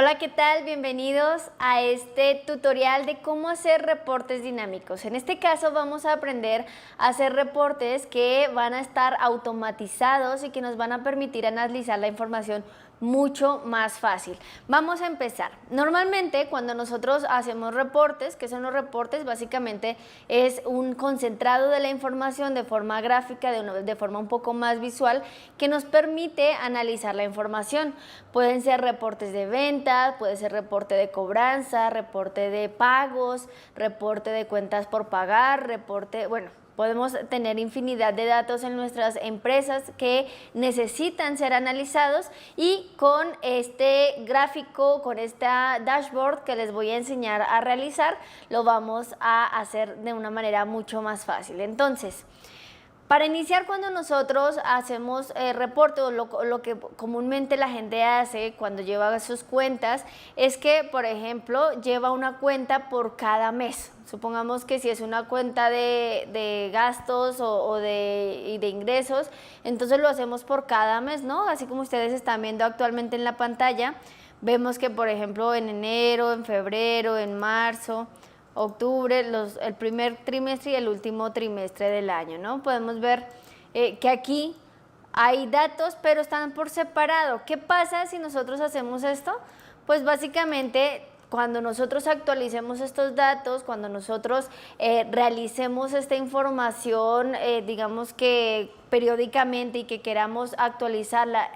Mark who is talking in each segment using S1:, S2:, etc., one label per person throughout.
S1: Hola, ¿qué tal? Bienvenidos a este tutorial de cómo hacer reportes dinámicos. En este caso vamos a aprender a hacer reportes que van a estar automatizados y que nos van a permitir analizar la información mucho más fácil. Vamos a empezar. Normalmente cuando nosotros hacemos reportes, ¿qué son los reportes? Básicamente es un concentrado de la información de forma gráfica, de forma un poco más visual, que nos permite analizar la información. Pueden ser reportes de ventas, puede ser reporte de cobranza, reporte de pagos, reporte de cuentas por pagar, podemos tener infinidad de datos en nuestras empresas que necesitan ser analizados, y con este gráfico, con esta dashboard que les voy a enseñar a realizar, lo vamos a hacer de una manera mucho más fácil. Entonces, para iniciar, cuando nosotros hacemos reporte, o lo que comúnmente la gente hace cuando lleva sus cuentas, es que, por ejemplo, lleva una cuenta por cada mes. Supongamos que si es una cuenta de gastos y de ingresos, entonces lo hacemos por cada mes, ¿no? Así como ustedes están viendo actualmente en la pantalla, vemos que, por ejemplo, en enero, en febrero, en marzo, octubre, el primer trimestre y el último trimestre del año, ¿no? Podemos ver que aquí hay datos, pero están por separado. ¿Qué pasa si nosotros hacemos esto? Pues básicamente, cuando nosotros actualicemos estos datos, cuando nosotros realicemos esta información, digamos que periódicamente, y que queramos actualizarla,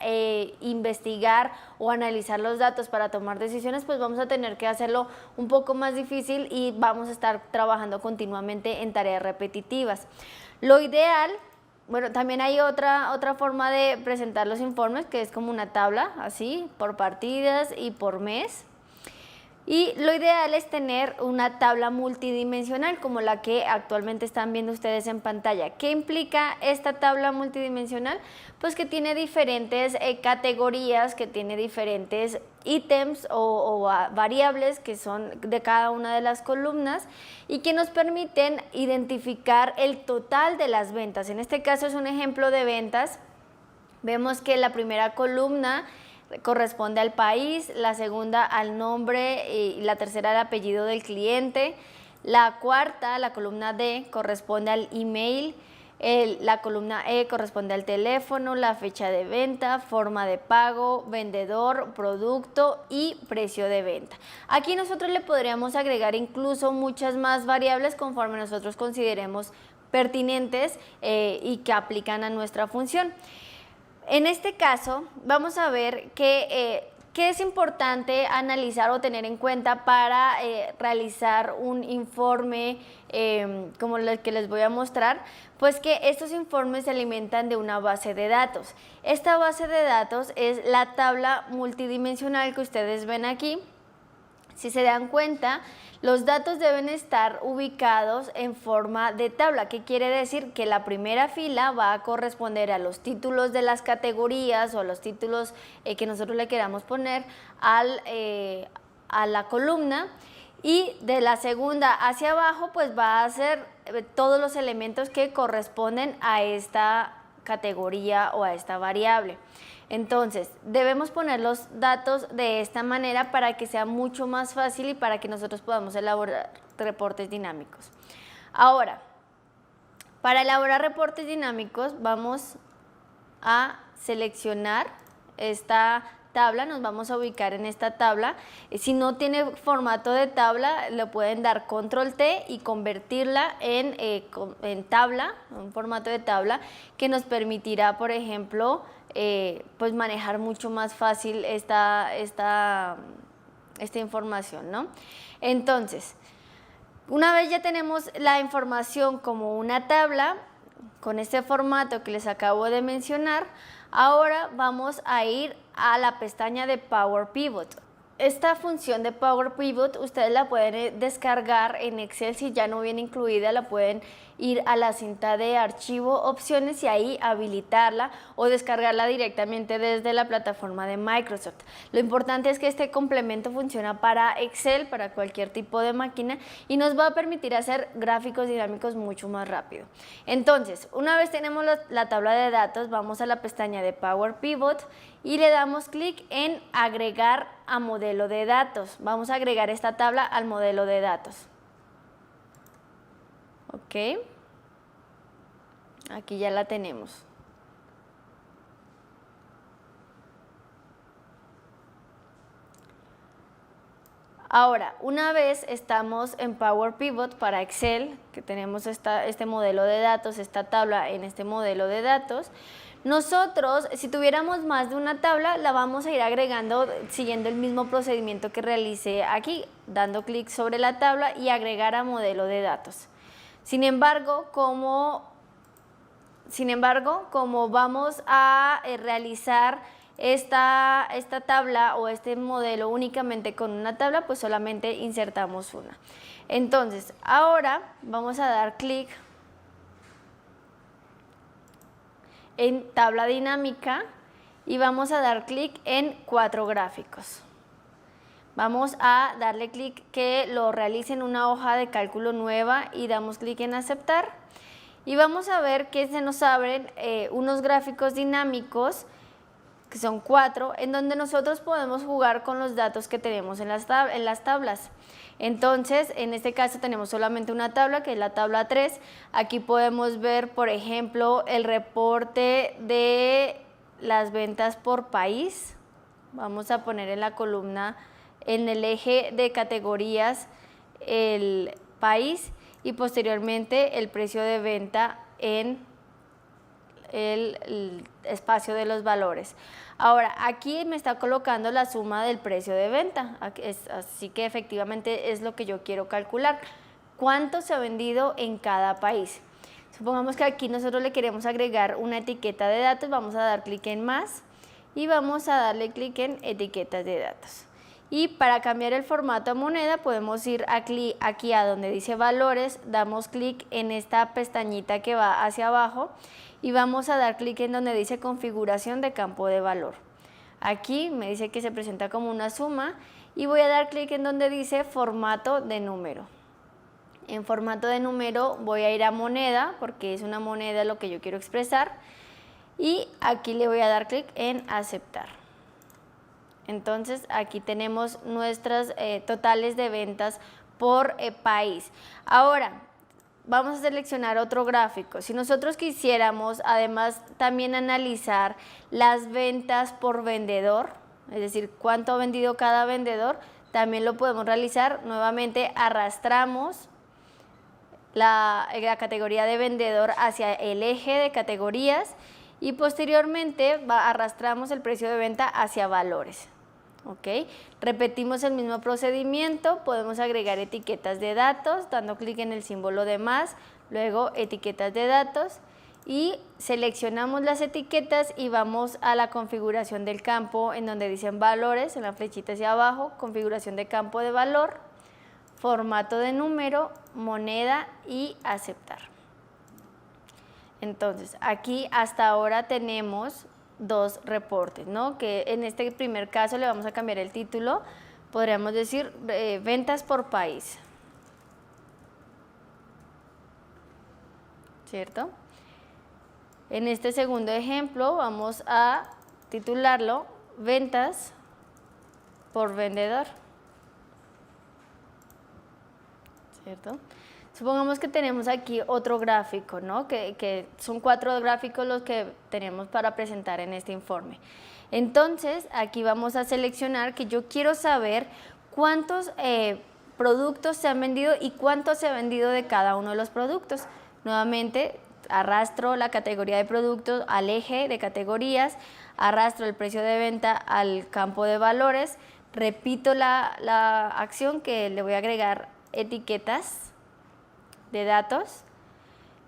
S1: investigar o analizar los datos para tomar decisiones, pues vamos a tener que hacerlo un poco más difícil y vamos a estar trabajando continuamente en tareas repetitivas. Lo ideal, bueno, también hay otra forma de presentar los informes, que es como una tabla, así, por partidas y por mes. Y lo ideal es tener una tabla multidimensional como la que actualmente están viendo ustedes en pantalla. ¿Qué implica esta tabla multidimensional? Pues que tiene diferentes categorías, que tiene diferentes ítems o variables que son de cada una de las columnas, y que nos permiten identificar el total de las ventas. En este caso es un ejemplo de ventas. Vemos que la primera columna corresponde al país, la segunda al nombre y la tercera al apellido del cliente. La cuarta, la columna D, corresponde al email. La columna E corresponde al teléfono, la fecha de venta, forma de pago, vendedor, producto y precio de venta. Aquí nosotros le podríamos agregar incluso muchas más variables conforme nosotros consideremos pertinentes y que aplican a nuestra función. En este caso vamos a ver qué es importante analizar o tener en cuenta para realizar un informe como el que les voy a mostrar. Pues que estos informes se alimentan de una base de datos. Esta base de datos es la tabla multidimensional que ustedes ven aquí. Si se dan cuenta, los datos deben estar ubicados en forma de tabla. ¿Qué quiere decir? Que la primera fila va a corresponder a los títulos de las categorías o a los títulos que nosotros le queramos poner a la columna, y de la segunda hacia abajo pues va a ser todos los elementos que corresponden a esta categoría o a esta variable. Entonces, debemos poner los datos de esta manera para que sea mucho más fácil y para que nosotros podamos elaborar reportes dinámicos. Ahora, para elaborar reportes dinámicos vamos a seleccionar esta tabla, nos vamos a ubicar en esta tabla. Si no tiene formato de tabla, le pueden dar control T y convertirla en tabla, un formato de tabla que nos permitirá, por ejemplo, pues manejar mucho más fácil esta información, ¿no? Entonces, una vez ya tenemos la información como una tabla, con este formato que les acabo de mencionar, ahora vamos a ir a la pestaña de Power Pivot. Esta función de Power Pivot ustedes la pueden descargar en Excel. Si ya no viene incluida, la pueden ir a la cinta de archivo, opciones y ahí habilitarla o descargarla directamente desde la plataforma de Microsoft. Lo importante es que este complemento funciona para Excel, para cualquier tipo de máquina y nos va a permitir hacer gráficos dinámicos mucho más rápido. Entonces, una vez tenemos la tabla de datos, vamos a la pestaña de Power Pivot y le damos clic en agregar a modelo de datos. Vamos a agregar esta tabla al modelo de datos. Ok, aquí ya la tenemos. Ahora, una vez estamos en Power Pivot para Excel, que tenemos este modelo de datos, esta tabla en este modelo de datos, nosotros, si tuviéramos más de una tabla, la vamos a ir agregando siguiendo el mismo procedimiento que realicé aquí, dando clic sobre la tabla y agregar a modelo de datos. Sin embargo, como vamos a realizar esta tabla o este modelo únicamente con una tabla, pues solamente insertamos una. Entonces, ahora vamos a dar clic en tabla dinámica y vamos a dar clic en 4 gráficos. Vamos a darle clic que lo realice en una hoja de cálculo nueva y damos clic en aceptar. Y vamos a ver que se nos abren unos gráficos dinámicos, que son 4, en donde nosotros podemos jugar con los datos que tenemos en las tablas. Entonces, en este caso tenemos solamente una tabla, que es la tabla 3. Aquí podemos ver, por ejemplo, el reporte de las ventas por país. Vamos a poner en la columna, en el eje de categorías, el país y posteriormente el precio de venta en el espacio de los valores. Ahora, aquí me está colocando la suma del precio de venta, así que efectivamente es lo que yo quiero calcular. ¿Cuánto se ha vendido en cada país? Supongamos que aquí nosotros le queremos agregar una etiqueta de datos, vamos a dar clic en más y vamos a darle clic en etiquetas de datos. Y para cambiar el formato a moneda podemos ir aquí a donde dice valores, damos clic en esta pestañita que va hacia abajo y vamos a dar clic en donde dice configuración de campo de valor. Aquí me dice que se presenta como una suma y voy a dar clic en donde dice formato de número. En formato de número voy a ir a moneda porque es una moneda lo que yo quiero expresar y aquí le voy a dar clic en aceptar. Entonces aquí tenemos nuestras totales de ventas por país. Ahora vamos a seleccionar otro gráfico. Si nosotros quisiéramos además también analizar las ventas por vendedor, es decir, cuánto ha vendido cada vendedor, también lo podemos realizar. Nuevamente arrastramos la categoría de vendedor hacia el eje de categorías y posteriormente arrastramos el precio de venta hacia valores. ¿Ok? Repetimos el mismo procedimiento, podemos agregar etiquetas de datos dando clic en el símbolo de más, luego etiquetas de datos y seleccionamos las etiquetas y vamos a la configuración del campo en donde dicen valores, en la flechita hacia abajo, configuración de campo de valor, formato de número, moneda y aceptar. Entonces, aquí hasta ahora tenemos 2 reportes, ¿no? Que en este primer caso le vamos a cambiar el título, podríamos decir ventas por país, ¿cierto? En este segundo ejemplo vamos a titularlo ventas por vendedor, ¿cierto? Supongamos que tenemos aquí otro gráfico, ¿no? Que son 4 gráficos los que tenemos para presentar en este informe. Entonces, aquí vamos a seleccionar que yo quiero saber cuántos productos se han vendido y cuánto se ha vendido de cada uno de los productos. Nuevamente, arrastro la categoría de productos al eje de categorías, arrastro el precio de venta al campo de valores, repito la acción que le voy a agregar etiquetas de datos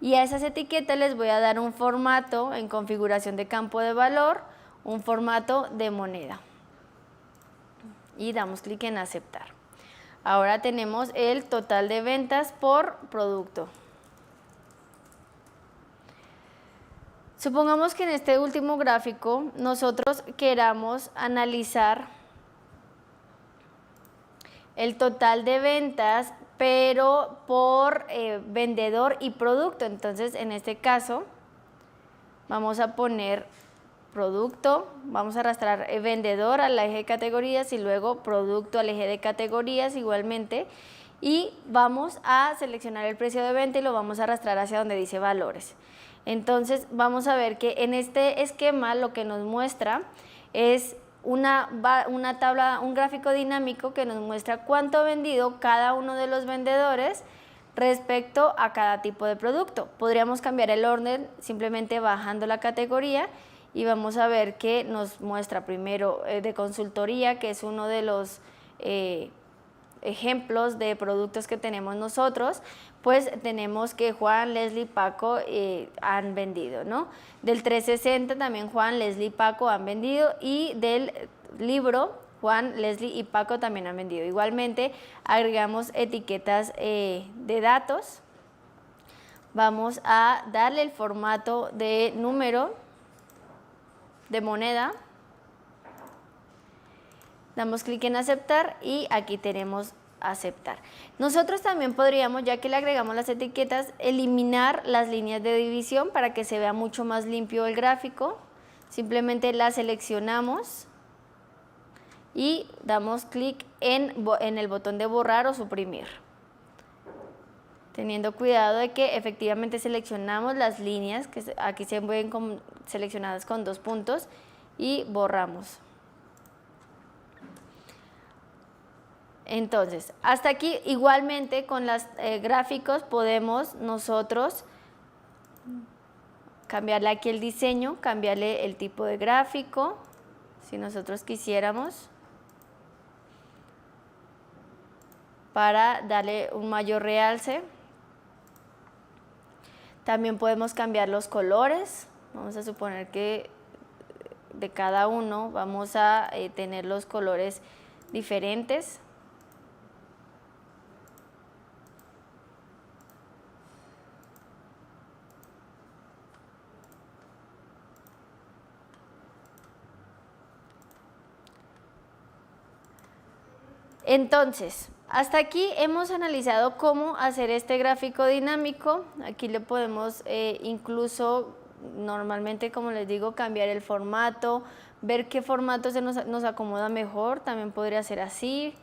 S1: y a esas etiquetas les voy a dar un formato en configuración de campo de valor, un formato de moneda y damos clic en aceptar. Ahora tenemos el total de ventas por producto. Supongamos que en este último gráfico nosotros queramos analizar el total de ventas, pero por vendedor y producto. Entonces, en este caso, vamos a poner producto, vamos a arrastrar vendedor al eje de categorías y luego producto al eje de categorías igualmente, y vamos a seleccionar el precio de venta y lo vamos a arrastrar hacia donde dice valores. Entonces vamos a ver que en este esquema lo que nos muestra es una tabla, un gráfico dinámico que nos muestra cuánto ha vendido cada uno de los vendedores respecto a cada tipo de producto. Podríamos cambiar el orden simplemente bajando la categoría y vamos a ver que nos muestra primero de consultoría, que es uno de los ejemplos de productos que tenemos nosotros. Pues tenemos que Juan, Leslie, Paco han vendido, ¿no? Del 360 también Juan, Leslie, Paco han vendido, y del libro Juan, Leslie y Paco también han vendido. Igualmente agregamos etiquetas de datos. Vamos a darle el formato de número de moneda. Damos clic en aceptar y aquí tenemos aceptar. Nosotros también podríamos, ya que le agregamos las etiquetas, eliminar las líneas de división para que se vea mucho más limpio el gráfico. Simplemente las seleccionamos y damos clic en el botón de borrar o suprimir, teniendo cuidado de que efectivamente seleccionamos las líneas que aquí se ven seleccionadas con 2 puntos y borramos. Entonces, hasta aquí igualmente con los gráficos podemos nosotros cambiarle aquí el diseño, cambiarle el tipo de gráfico, si nosotros quisiéramos, para darle un mayor realce. También podemos cambiar los colores. Vamos a suponer que de cada uno vamos a tener los colores diferentes. Entonces, hasta aquí hemos analizado cómo hacer este gráfico dinámico. Aquí le podemos incluso, normalmente, como les digo, cambiar el formato, ver qué formato nos acomoda mejor. También podría ser así.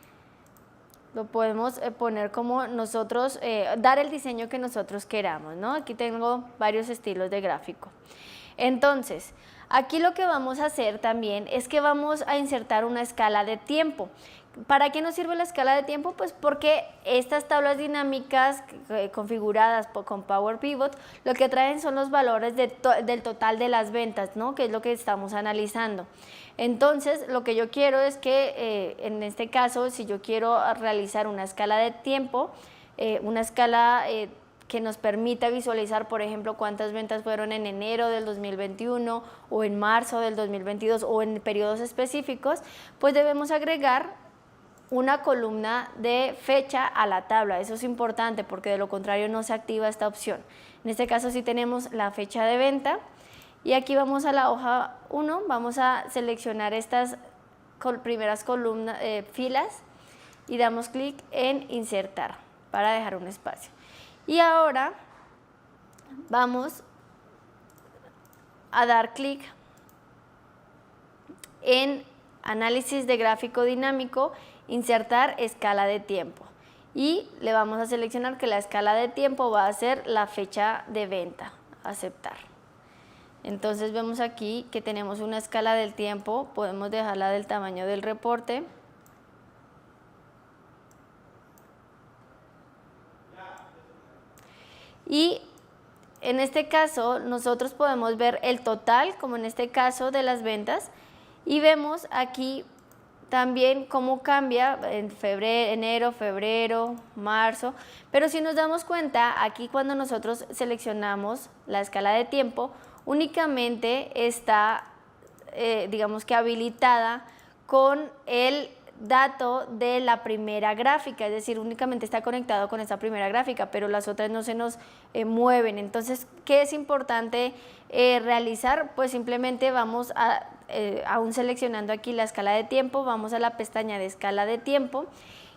S1: Lo podemos poner como nosotros, dar el diseño que nosotros queramos, ¿no? Aquí tengo varios estilos de gráfico. Entonces, aquí lo que vamos a hacer también es que vamos a insertar una escala de tiempo. ¿Para qué nos sirve la escala de tiempo? Pues porque estas tablas dinámicas configuradas con Power Pivot lo que traen son los valores del total de las ventas, ¿no? Que es lo que estamos analizando. Entonces, lo que yo quiero es que, en este caso, si yo quiero realizar una escala de tiempo, una escala que nos permita visualizar, por ejemplo, cuántas ventas fueron en enero del 2021 o en marzo del 2022 o en periodos específicos, pues debemos agregar una columna de fecha a la tabla. Eso es importante porque de lo contrario no se activa esta opción. En este caso sí tenemos la fecha de venta y aquí vamos a la hoja 1, vamos a seleccionar estas primeras columnas, filas, y damos clic en insertar para dejar un espacio. Y ahora vamos a dar clic en análisis de gráfico dinámico, insertar escala de tiempo, y le vamos a seleccionar que la escala de tiempo va a ser la fecha de venta, aceptar. Entonces vemos aquí que tenemos una escala del tiempo, podemos dejarla del tamaño del reporte. Y en este caso nosotros podemos ver el total, como en este caso de las ventas, y vemos aquí también cómo cambia en enero, febrero, marzo, pero si nos damos cuenta, aquí cuando nosotros seleccionamos la escala de tiempo, únicamente está, digamos que habilitada con el dato de la primera gráfica, es decir, únicamente está conectado con esta primera gráfica, pero las otras no se nos mueven. Entonces, ¿qué es importante realizar? Pues simplemente vamos a, aún seleccionando aquí la escala de tiempo, vamos a la pestaña de escala de tiempo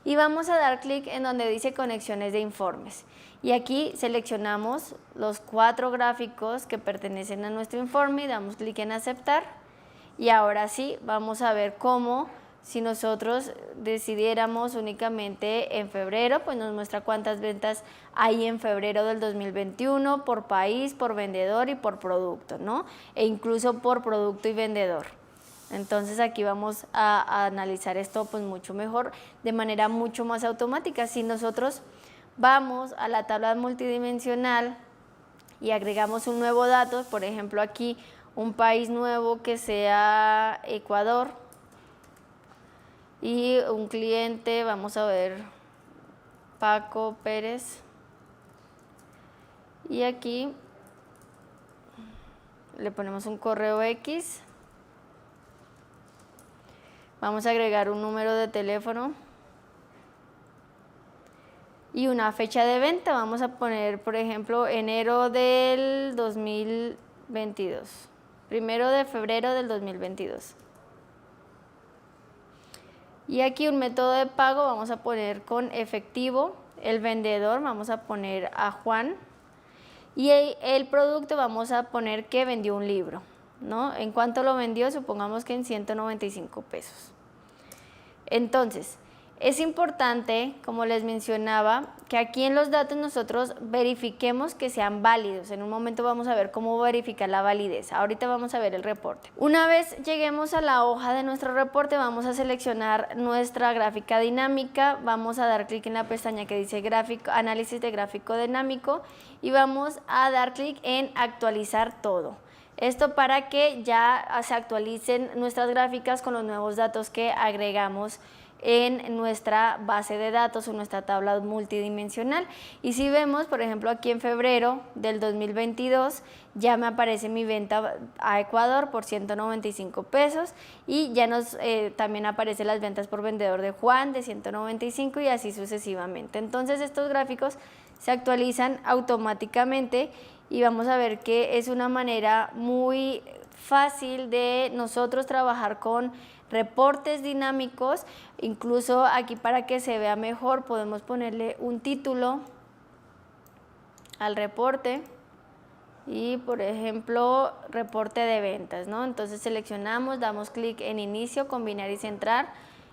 S1: y vamos a dar clic en donde dice conexiones de informes. Y aquí seleccionamos los 4 gráficos que pertenecen a nuestro informe y damos clic en aceptar. Y ahora sí, vamos a ver cómo, si nosotros decidiéramos únicamente en febrero, pues nos muestra cuántas ventas hay en febrero del 2021 por país, por vendedor y por producto, ¿no? E incluso por producto y vendedor. Entonces aquí vamos a analizar esto pues mucho mejor, de manera mucho más automática. Si nosotros vamos a la tabla multidimensional y agregamos un nuevo dato, por ejemplo aquí un país nuevo que sea Ecuador y un cliente, vamos a ver, Paco Pérez, y aquí le ponemos un correo X, vamos a agregar un número de teléfono y una fecha de venta, vamos a poner por ejemplo enero del 2022, 1 de febrero del 2022. Y aquí un método de pago vamos a poner con efectivo, el vendedor vamos a poner a Juan y el producto vamos a poner que vendió un libro, ¿no? ¿En cuánto lo vendió? Supongamos que en 195 pesos. Entonces, es importante, como les mencionaba, que aquí en los datos nosotros verifiquemos que sean válidos. En un momento vamos a ver cómo verificar la validez. Ahorita vamos a ver el reporte. Una vez lleguemos a la hoja de nuestro reporte, vamos a seleccionar nuestra gráfica dinámica, vamos a dar clic en la pestaña que dice gráfico, análisis de gráfico dinámico y vamos a dar clic en actualizar todo. Esto para que ya se actualicen nuestras gráficas con los nuevos datos que agregamos en nuestra base de datos o nuestra tabla multidimensional. Y si vemos, por ejemplo, aquí en febrero del 2022 ya me aparece mi venta a Ecuador por 195 pesos y ya nos también aparecen las ventas por vendedor de Juan de 195 y así sucesivamente. Entonces estos gráficos se actualizan automáticamente y vamos a ver que es una manera muy fácil de nosotros trabajar con reportes dinámicos. Incluso aquí, para que se vea mejor, podemos ponerle un título al reporte y por ejemplo reporte de ventas, ¿no? Entonces seleccionamos, damos clic en inicio, combinar y centrar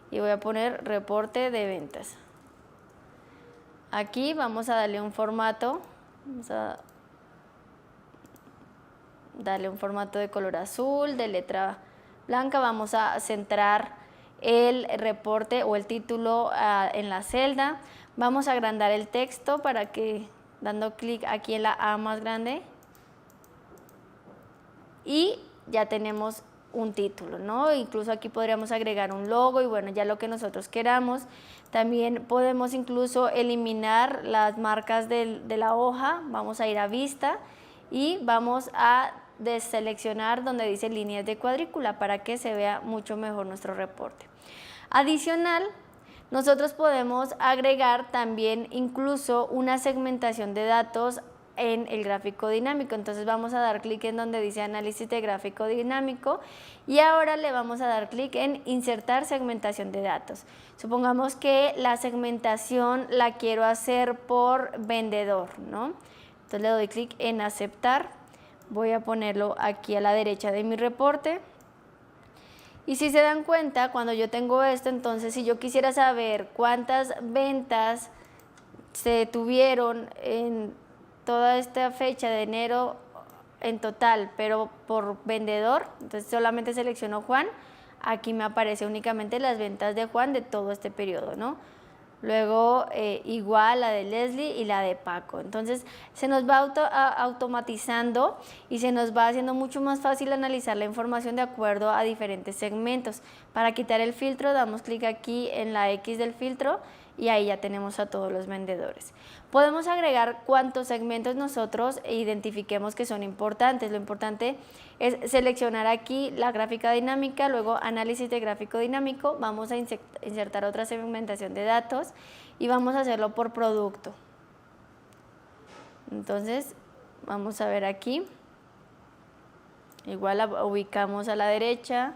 S1: y voy a poner reporte de ventas. Aquí vamos a darle un formato, vamos a darle un formato de color azul, de letra blanca, vamos a centrar el reporte o el título en la celda, vamos a agrandar el texto para que, dando clic aquí en la A más grande, y ya tenemos un título, ¿no? Incluso aquí podríamos agregar un logo y bueno, ya lo que nosotros queramos. También podemos incluso eliminar las marcas de la hoja, vamos a ir a vista y vamos a deseleccionar donde dice líneas de cuadrícula para que se vea mucho mejor nuestro reporte. Adicional, nosotros podemos agregar también incluso una segmentación de datos en el gráfico dinámico. Entonces vamos a dar clic en donde dice análisis de gráfico dinámico y ahora le vamos a dar clic en insertar segmentación de datos. Supongamos que la segmentación la quiero hacer por vendedor, ¿no? Entonces le doy clic en aceptar, voy a ponerlo aquí a la derecha de mi reporte. Y si se dan cuenta, cuando yo tengo esto, entonces si yo quisiera saber cuántas ventas se tuvieron en toda esta fecha de enero en total, pero por vendedor, entonces solamente selecciono Juan, aquí me aparece únicamente las ventas de Juan de todo este periodo, ¿no? Luego igual la de Leslie y la de Paco. Entonces se nos va automatizando y se nos va haciendo mucho más fácil analizar la información de acuerdo a diferentes segmentos. Para quitar el filtro damos clic aquí en la X del filtro y ahí ya tenemos a todos los vendedores. Podemos agregar cuantos segmentos nosotros identifiquemos que son importantes. Lo importante es seleccionar aquí la gráfica dinámica, luego análisis de gráfico dinámico, vamos a insertar otra segmentación de datos y vamos a hacerlo por producto. Entonces vamos a ver aquí, igual la ubicamos a la derecha,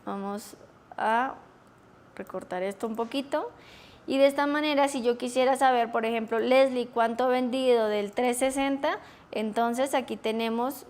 S1: vamos a recortar esto un poquito y de esta manera si yo quisiera saber, por ejemplo, Leslie cuánto ha vendido del 360, entonces aquí tenemos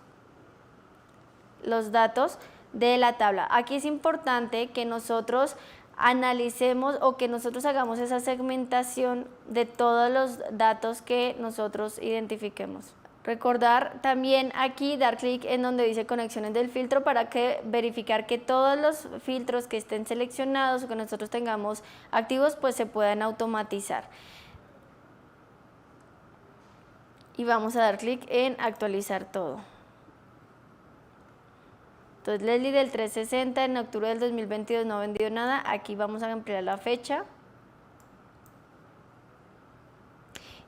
S1: los datos de la tabla. Aquí es importante que nosotros analicemos o que nosotros hagamos esa segmentación de todos los datos que nosotros identifiquemos. Recordar también aquí dar clic en donde dice conexiones del filtro para verificar que todos los filtros que estén seleccionados o que nosotros tengamos activos pues se puedan automatizar. Y vamos a dar clic en actualizar todo. Entonces Leslie del 360 en octubre del 2022 no ha vendido nada, aquí vamos a ampliar la fecha.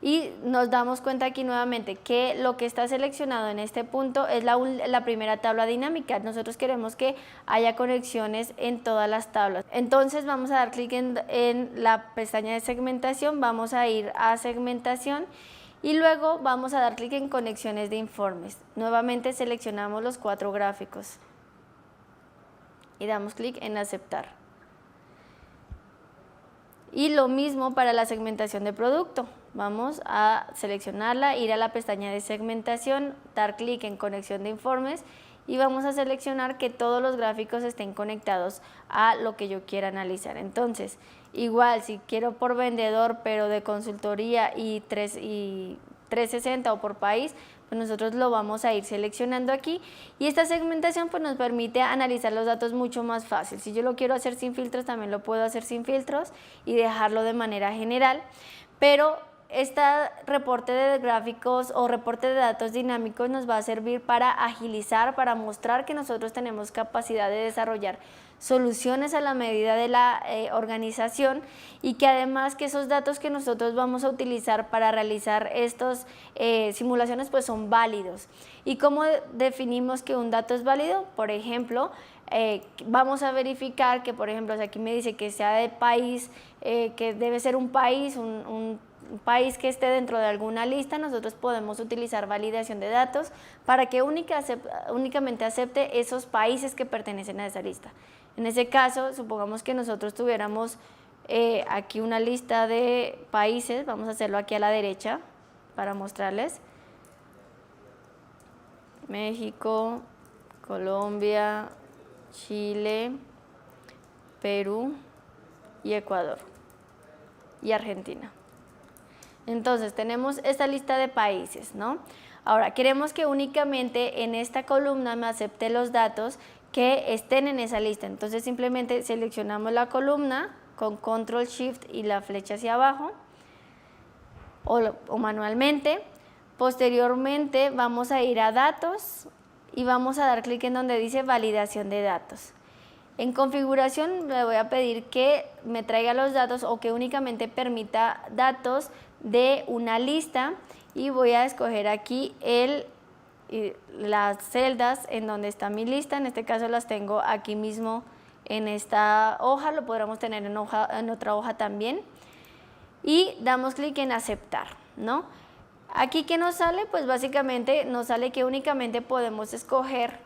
S1: Y nos damos cuenta aquí nuevamente que lo que está seleccionado en este punto es la primera tabla dinámica. Nosotros queremos que haya conexiones en todas las tablas. Entonces vamos a dar clic en la pestaña de segmentación, vamos a ir a segmentación y luego vamos a dar clic en conexiones de informes. Nuevamente seleccionamos los 4 gráficos y damos clic en aceptar. Y lo mismo para la segmentación de producto. Vamos a seleccionarla, ir a la pestaña de segmentación, dar clic en conexión de informes y vamos a seleccionar que todos los gráficos estén conectados a lo que yo quiera analizar. Entonces, igual si quiero por vendedor pero de consultoría y 360 o por país, pues nosotros lo vamos a ir seleccionando aquí y esta segmentación pues nos permite analizar los datos mucho más fácil. Si yo lo quiero hacer sin filtros, también lo puedo hacer sin filtros y dejarlo de manera general, pero este reporte de gráficos o reporte de datos dinámicos nos va a servir para agilizar, para mostrar que nosotros tenemos capacidad de desarrollar soluciones a la medida de la organización y que además que esos datos que nosotros vamos a utilizar para realizar estas simulaciones pues son válidos. ¿Y cómo definimos que un dato es válido? Por ejemplo, vamos a verificar que, por ejemplo, si aquí me dice que sea de país, que debe ser un país, un país que esté dentro de alguna lista, nosotros podemos utilizar validación de datos para que únicamente acepte esos países que pertenecen a esa lista. En ese caso, supongamos que nosotros tuviéramos aquí una lista de países, vamos a hacerlo aquí a la derecha para mostrarles. México, Colombia, Chile, Perú y Ecuador y Argentina. Entonces tenemos esta lista de países, ¿no? Ahora queremos que únicamente en esta columna me acepte los datos que estén en esa lista. Entonces simplemente seleccionamos la columna con Control Shift y la flecha hacia abajo o manualmente. Posteriormente vamos a ir a datos y vamos a dar clic en donde dice validación de datos. En configuración le voy a pedir que me traiga los datos o que únicamente permita datos de una lista y voy a escoger aquí las celdas en donde está mi lista. En este caso las tengo aquí mismo en esta hoja, lo podríamos tener en otra hoja también y damos clic en aceptar, ¿no? Aquí ¿qué nos sale? Pues básicamente nos sale que únicamente podemos escoger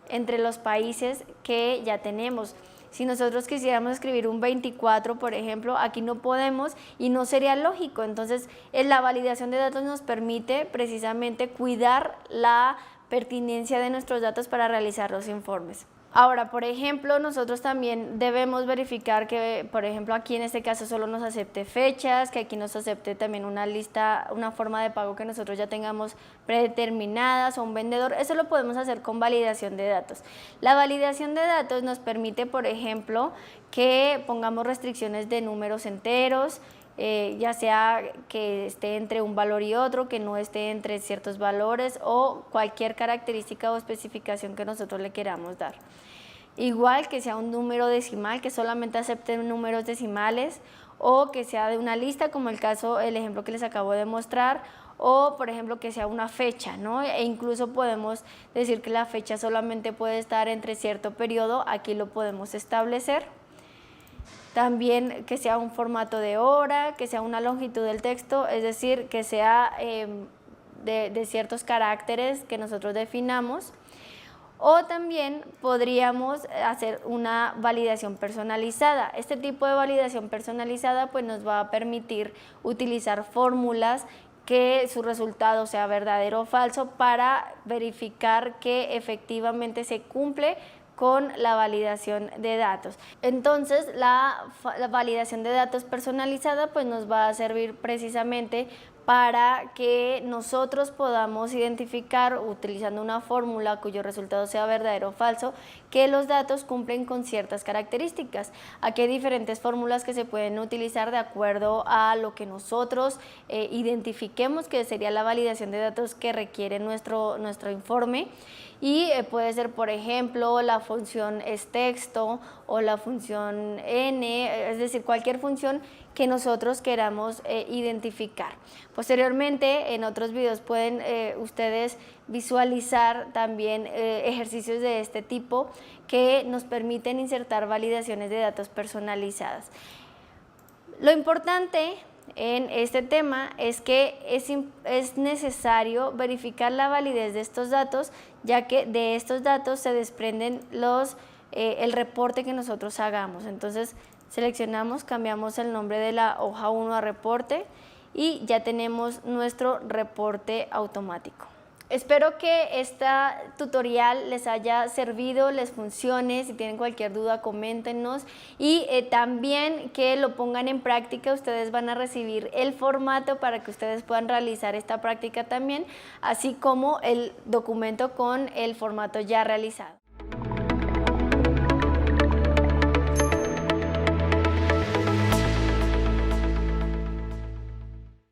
S1: entre los países que ya tenemos. Si nosotros quisiéramos escribir un 24, por ejemplo, aquí no podemos y no sería lógico. Entonces, la validación de datos nos permite precisamente cuidar la pertinencia de nuestros datos para realizar los informes. Ahora, por ejemplo, nosotros también debemos verificar que, por ejemplo, aquí en este caso solo nos acepte fechas, que aquí nos acepte también una lista, una forma de pago que nosotros ya tengamos predeterminadas o un vendedor. Eso lo podemos hacer con validación de datos. La validación de datos nos permite, por ejemplo, que pongamos restricciones de números enteros, ya sea que esté entre un valor y otro, que no esté entre ciertos valores o cualquier característica o especificación que nosotros le queramos dar. Igual que sea un número decimal, que solamente acepte números decimales, o que sea de una lista, como el ejemplo que les acabo de mostrar, o por ejemplo que sea una fecha, ¿no? E incluso podemos decir que la fecha solamente puede estar entre cierto periodo, aquí lo podemos establecer. También que sea un formato de hora, que sea una longitud del texto, es decir, que sea de ciertos caracteres que nosotros definamos. O también podríamos hacer una validación personalizada. Este tipo de validación personalizada pues nos va a permitir utilizar fórmulas que su resultado sea verdadero o falso para verificar que efectivamente se cumple con la validación de datos. Entonces, la validación de datos personalizada pues nos va a servir precisamente para que nosotros podamos identificar, utilizando una fórmula cuyo resultado sea verdadero o falso, que los datos cumplen con ciertas características. Aquí hay diferentes fórmulas que se pueden utilizar de acuerdo a lo que nosotros identifiquemos que sería la validación de datos que requiere nuestro informe. Y puede ser, por ejemplo, la función texto o la función n, es decir, cualquier función que nosotros queramos identificar. Posteriormente, en otros videos pueden ustedes visualizar también ejercicios de este tipo que nos permiten insertar validaciones de datos personalizadas. Lo importante en este tema es que es necesario verificar la validez de estos datos, ya que de estos datos se desprenden el reporte que nosotros hagamos. Entonces seleccionamos, cambiamos el nombre de la hoja 1 a reporte y ya tenemos nuestro reporte automático. Espero que este tutorial les haya servido, les funcione. Si tienen cualquier duda, coméntenos, y también que lo pongan en práctica. Ustedes van a recibir el formato para que ustedes puedan realizar esta práctica también, así como el documento con el formato ya realizado.